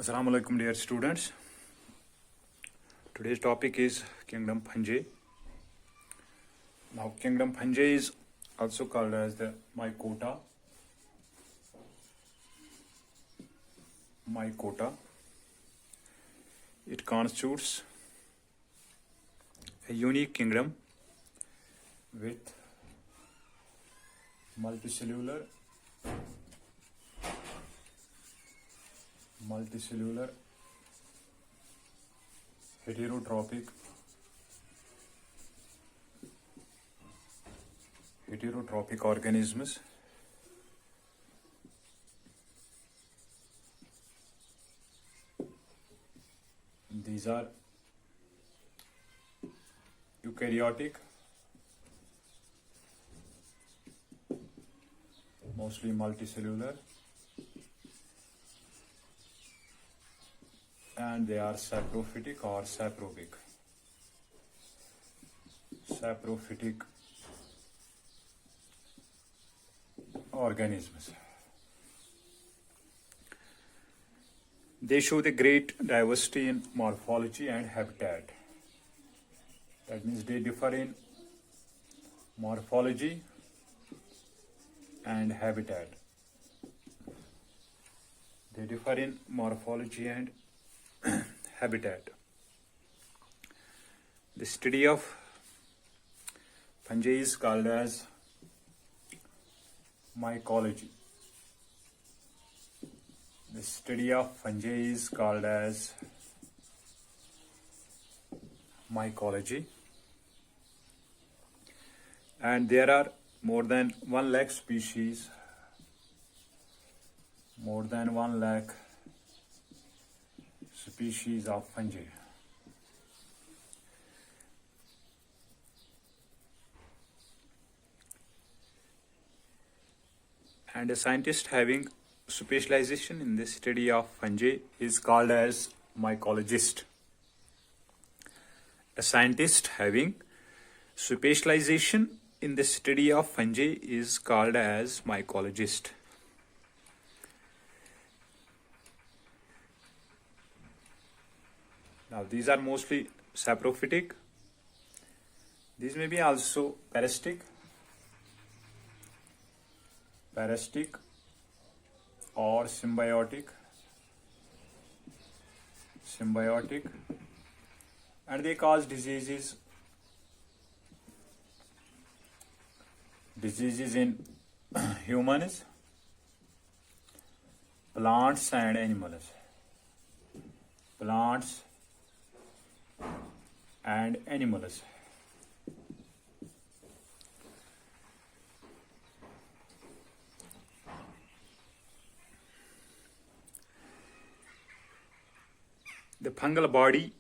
Assalamu alaikum dear students. Today's topic is kingdom Fungi. Now kingdom Fungi is also called as the mycota. Mycota. It constitutes a unique kingdom with multicellular heterotrophic organisms. These are eukaryotic, mostly multicellular, and they are saprophytic or saprophic. Saprophytic organisms. They show the great diversity in morphology and habitat. That means they differ in morphology and habitat. They differ in morphology and habitat. The study of fungi is called as mycology. The study of fungi is called as mycology. And there are more than 1 lakh species, of fungi. And a scientist having specialization in the study of fungi is called as mycologist. A scientist having specialization in the study of fungi is called as mycologist. Now these are mostly saprophytic. These may be also parasitic or symbiotic, and they cause diseases in humans, plants and animals. The fungal body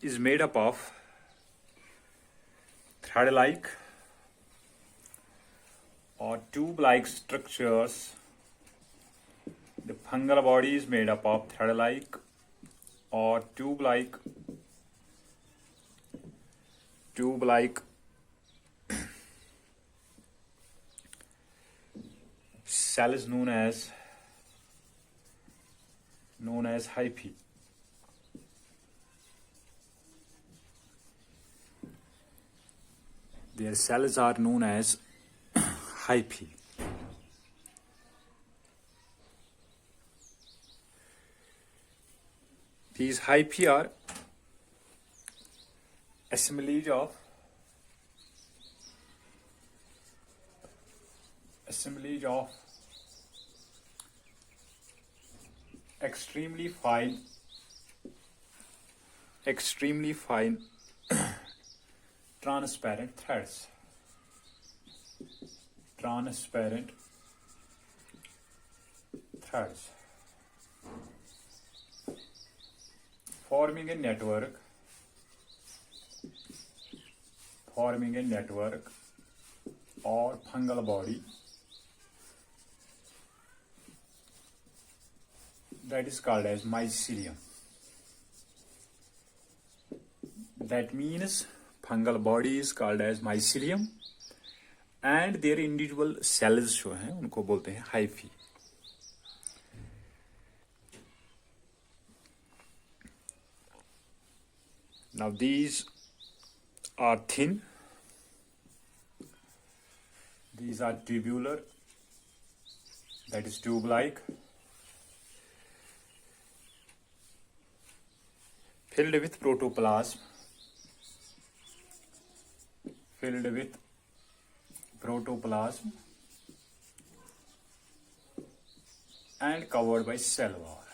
is made up of thread-like or tube-like structures. The fungal body is made up of thread-like or tube-like cells known as hyphy. Their cells are known as hyphy. These hyphy are assemblage of extremely fine transparent threads. Forming a network or fungal body that is called as mycelium. That means fungal body is called as mycelium and their individual cells जो हैं उनको बोलते हैं hyphy. Now these are thin. These are tubular, that is tube-like, filled with protoplasm, and covered by cell wall,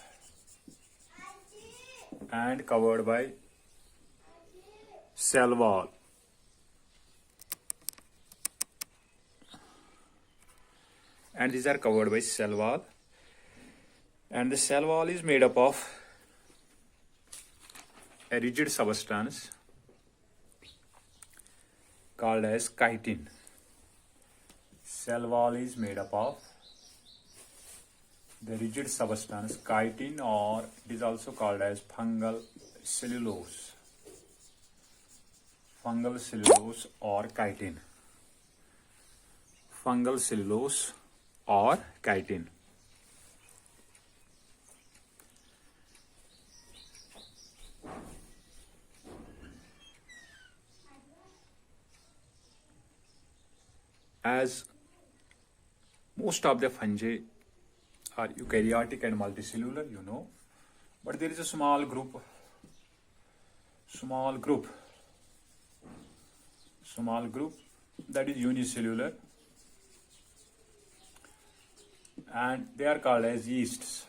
and these are covered by cell wall, and the cell wall is made up of a rigid substance called as chitin. Cell wall is made up of the rigid substance chitin, or it is also called as fungal cellulose or chitin. Fungal cellulose or chitin. As most of the fungi are eukaryotic and multicellular, you know, but there is a small group that is unicellular, and they are called as yeasts.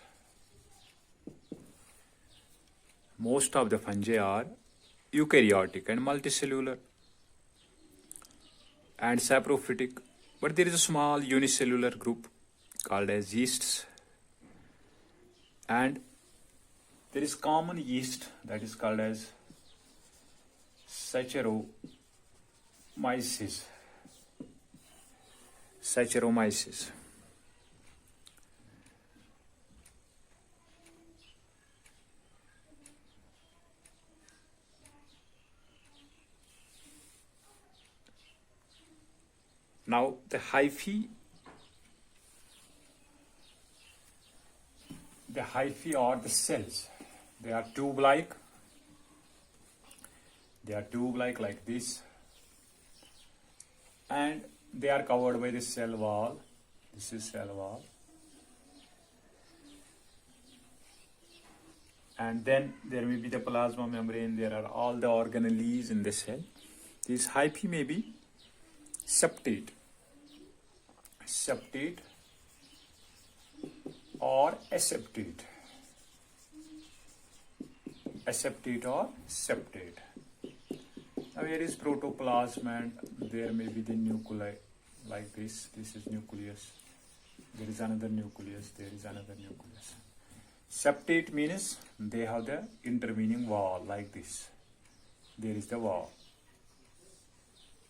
Most of the fungi are eukaryotic and multicellular and saprophytic, but there is a small unicellular group called as yeasts, and there is common yeast that is called as Saccharomyces. Now the hyphae or the cells, they are tube-like. Like this, and they are covered by the cell wall. This is cell wall, and then there may be the plasma membrane. There are all the organelles in the cell. These hyphae may be septate or aseptate or septate. Now here is protoplasm, and there may be the nuclei like this. This is nucleus. There is another nucleus. Septate means they have the intervening wall like this. There is the wall.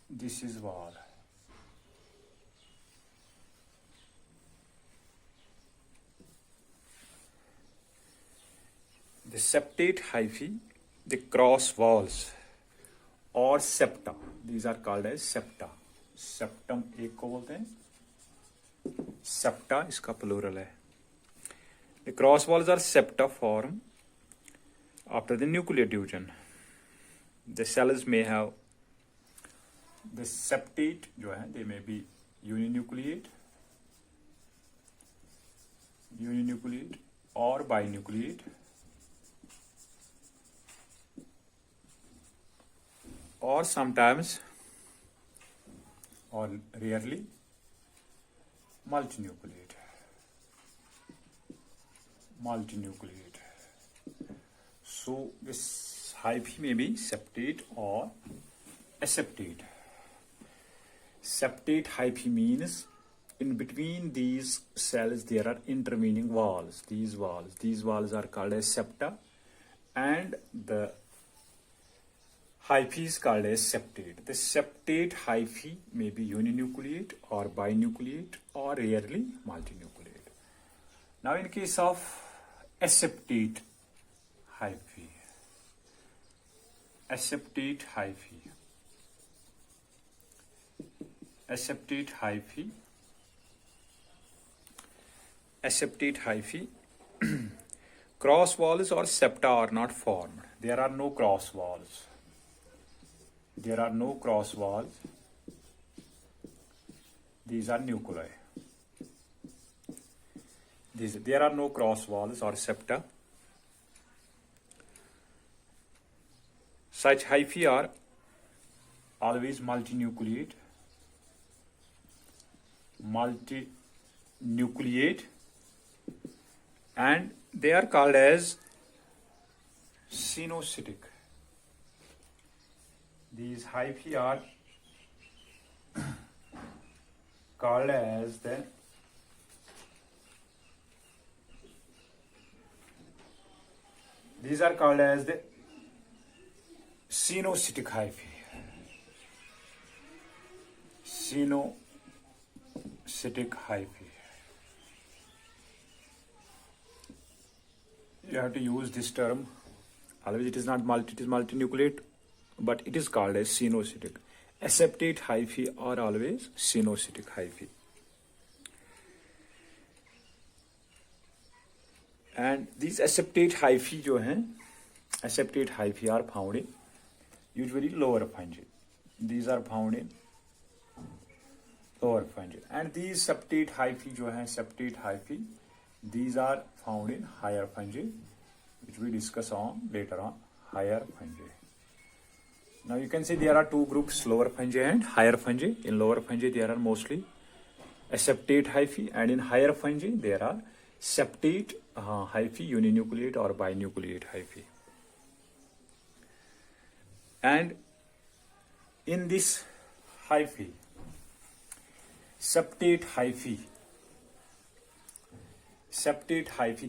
This is wall. The septate hyphae, the cross walls और septa, these are called as septa. Septum एक को बोलते हैं, septa इसका plural है. The cross walls are septa form after the nuclear division. The cells may have the septate जो है, they may be uninucleate or binucleate, or sometimes or rarely multinucleate. So this hyphae may be septate or aseptate. Septate hyphae means in between these cells there are intervening walls. These walls are called as septa, and the hyphae is called as septate. The septate hyphae may be uninucleate or binucleate or rarely multinucleate. Now in case of aseptate hyphae, aseptate hyphae cross walls or septa are not formed. There are no cross walls. there are no cross walls. These are nuclei. There are no cross walls or septa. Such hyphae are always multinucleate, and they are called as cynocytic. These hyphae are called as the cynocytic hyphae. Cynocytic hyphae. You have to use this term. Always it is not it is multinucleate, but it is called as cynocytic. Aseptate hyphae are always cynocytic hyphae. And these aseptate hyphae are found in usually lower fungi. These are found in lower fungi. And these septate hyphae, these are found in higher fungi, which we discuss on later on, higher fungi. Now you can see there are two groups, lower fungi and higher fungi. In lower fungi there are mostly aseptate hyphae, and in higher fungi there are septate hyphae, uninucleate or binucleate hyphae. And in this hyphae, septate hyphae,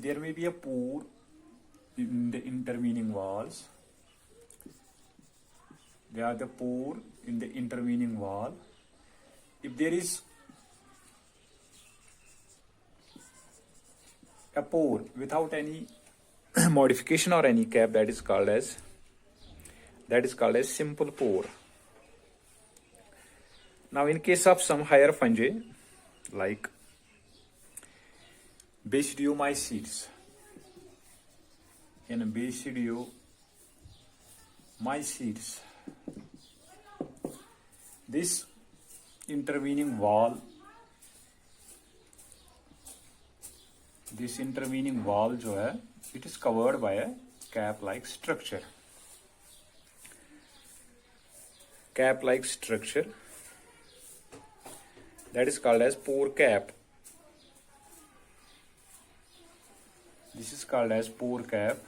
there may be a pore in the intervening walls. They are the pore in the intervening wall. If there is a pore without any modification or any cap, that is called as simple pore. Now in case of some higher fungi like basidiomycetes, in basidiomycetes, this intervening wall जो है, it is covered by a cap-like structure. That is called as pore cap. This is called as pore cap.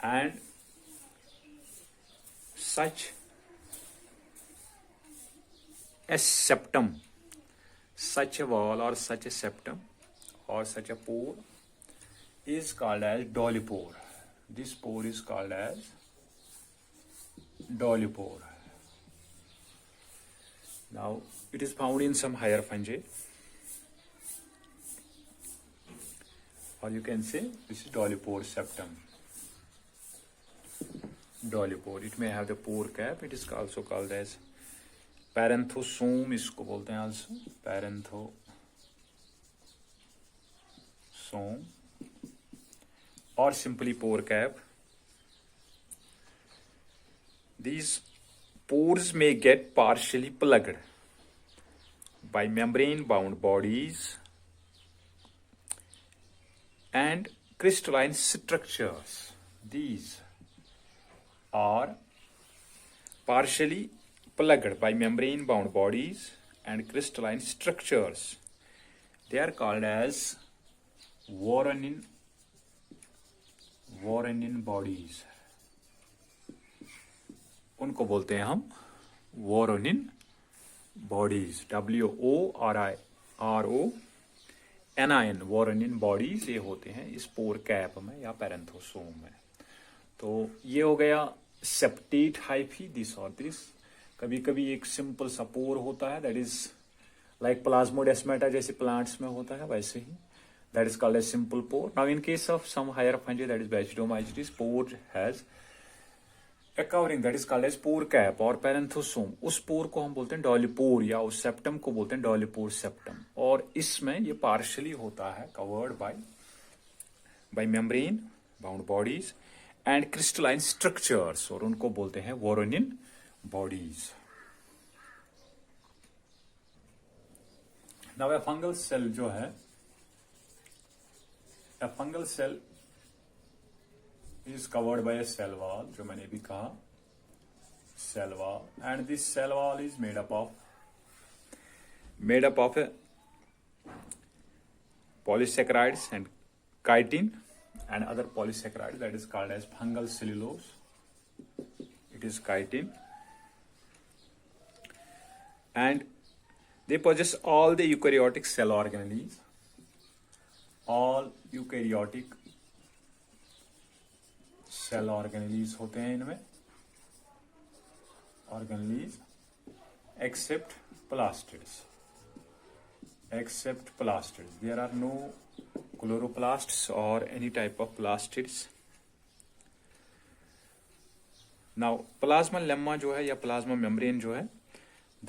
And such a septum, such a wall or such a septum or such a pore is called as dolipore. This pore is called as dolipore. Now it is found in some higher fungi, or you can say this is dolipore septum. Dolipore, it may have the pore cap. It is also called as parenthosome, इसको बोलते हैं also, parenthosome, or simply pore cap. These pores may get partially plugged by membrane-bound bodies and crystalline structures. These are partially plugged by membrane-bound bodies and crystalline structures. They are called as Voronin bodies. उनको बोलते हैं हम Voronin bodies. WORINONIN Voronin bodies ये होते हैं इस पोर cap में या पैरेंथोसोम में. तो ये हो गया सेप्टेट हाइफी, दिस और दिस. कभी कभी एक सिंपल सा पोर होता है, दैट इज लाइक प्लाज्मोडेस्माटा जैसे प्लांट्स में होता है वैसे ही, that is called as simple pore. Now in case of some higher fungi that is basidiomycetes, pore has a covering that is called as pore cap और पैरेंथोसोम. उस पोर को हम बोलते हैं डॉलिपोर या उस सेप्टम को बोलते हैं डॉलिपोर सेप्टम. और इसमें ये पार्शियली होता है covered by membrane bound bodies and crystalline structures, और उनको बोलते हैं Woronin bodies. Now a fungal cell जो है, a fungal cell is covered by a cell wall, जो मैंने भी कहा cell wall, and this cell wall is made up of a polysaccharides and chitin and other polysaccharides, that is called as fungal cellulose. It is chitin, and they possess all the eukaryotic cell organelles. All eukaryotic cell organelles होते हैं इनमें, organelles except plastids. There are no chloroplasts or any type of plastids. Now plasma lemma जो है या plasma membrane जो है,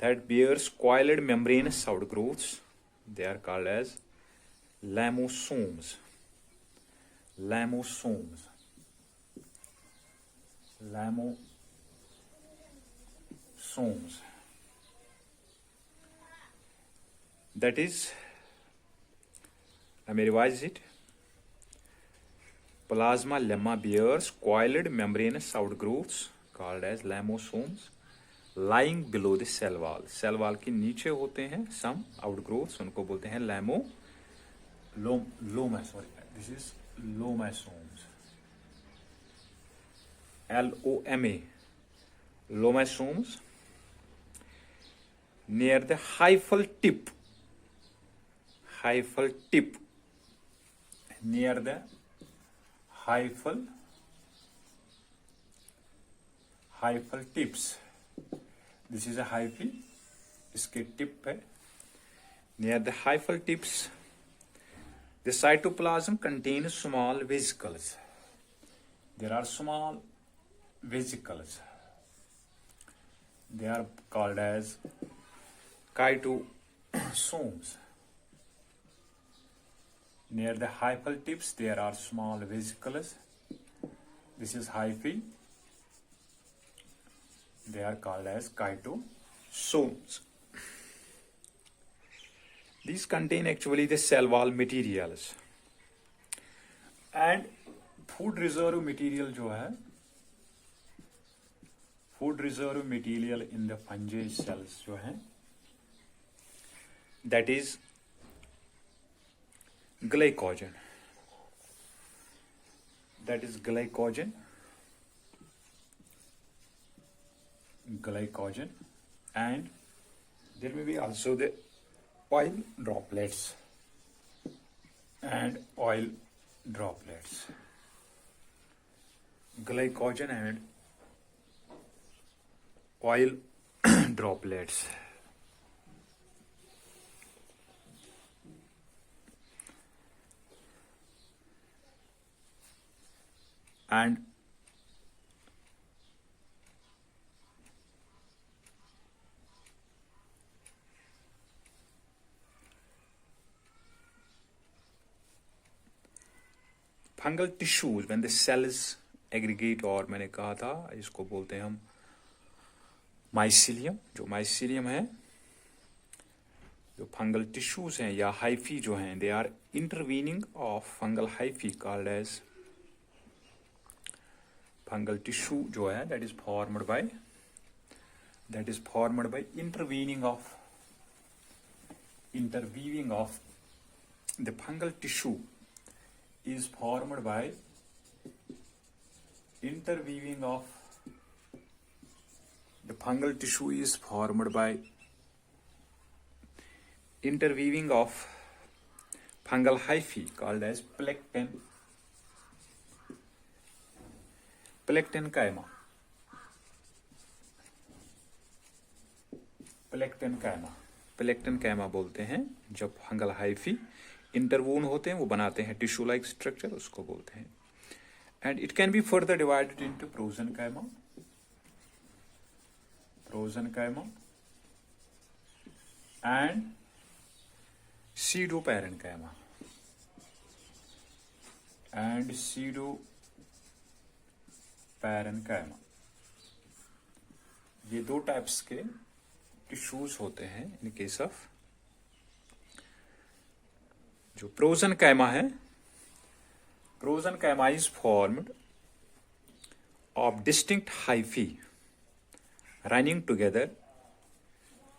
that bears coiled membranous outgrowths. They are called as lamosomes. That is, let me revise it. Plasma lemma bears coiled membranous outgrowths called as lamosomes lying below the cell wall. Cell wall के नीचे होते हैं some outgrowths, उनको बोलते हैं this is lomasomes. LOMA, lomasomes, near the hyphal tip, near the hyphal tips. This is a hyphy, इसके tip है. Near the hyphal tips, the cytoplasm contains small vesicles. There are small vesicles. They are called as cytosomes. Near the hyphal tips, there are small vesicles. This is hyphy. They are called as cytosomes. These contain actually the cell wall materials. And food reserve material जो है, food reserve material in the fungi cells जो है, that is glycogen. And there may be also the oil droplets. Glycogen and oil droplets. And fungal tissues, when the cells aggregate, और मैंने कहा था इसको बोलते हैं हम माइसिलियम. जो माइसिलियम है, जो फंगल टिश्यूज हैं या हाइफी जो हैं, they are interweaving of fungal hyphae called as fungal tissue जो है, that is formed by interweaving of the fungal tissue is formed by interweaving of fungal hyphae called as plecten chyma. प्लेक्टन कैमा बोलते हैं जब fungal hyphae इंटरवून होते हैं, वो बनाते हैं टिश्यू लाइक स्ट्रक्चर, उसको बोलते हैं. And it can be further divided into prosenchyma and parenchyma. ये दो टाइप्स के टिश्यूज होते हैं इन केस ऑफ जो प्रोजेनकाइमा है। Prosenchyma is formed of distinct hyphae running together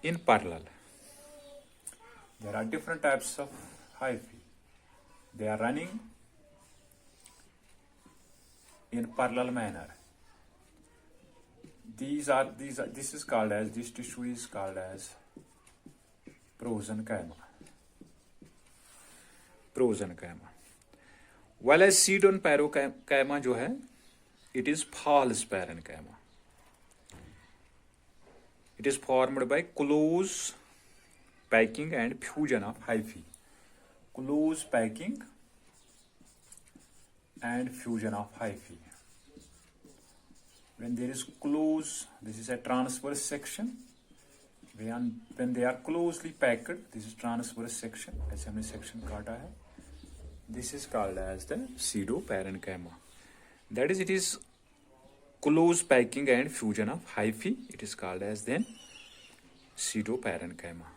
in parallel. There are different types of hyphae. They are running in parallel manner. This is called as, this tissue is called as prosenkyma. Prosenkyma. While as seedon parenchyma जो है, it is false parenchyma. It is formed by close packing and fusion of hyphae. Close packing and fusion of hyphae. When there is close, this is a transverse section. When they are closely packed, this is transverse section. ऐसे हमने section काटा है. This is called as the pseudoparenchyma. That is, it is close packing and fusion of hyphae. It is called as then pseudoparenchyma.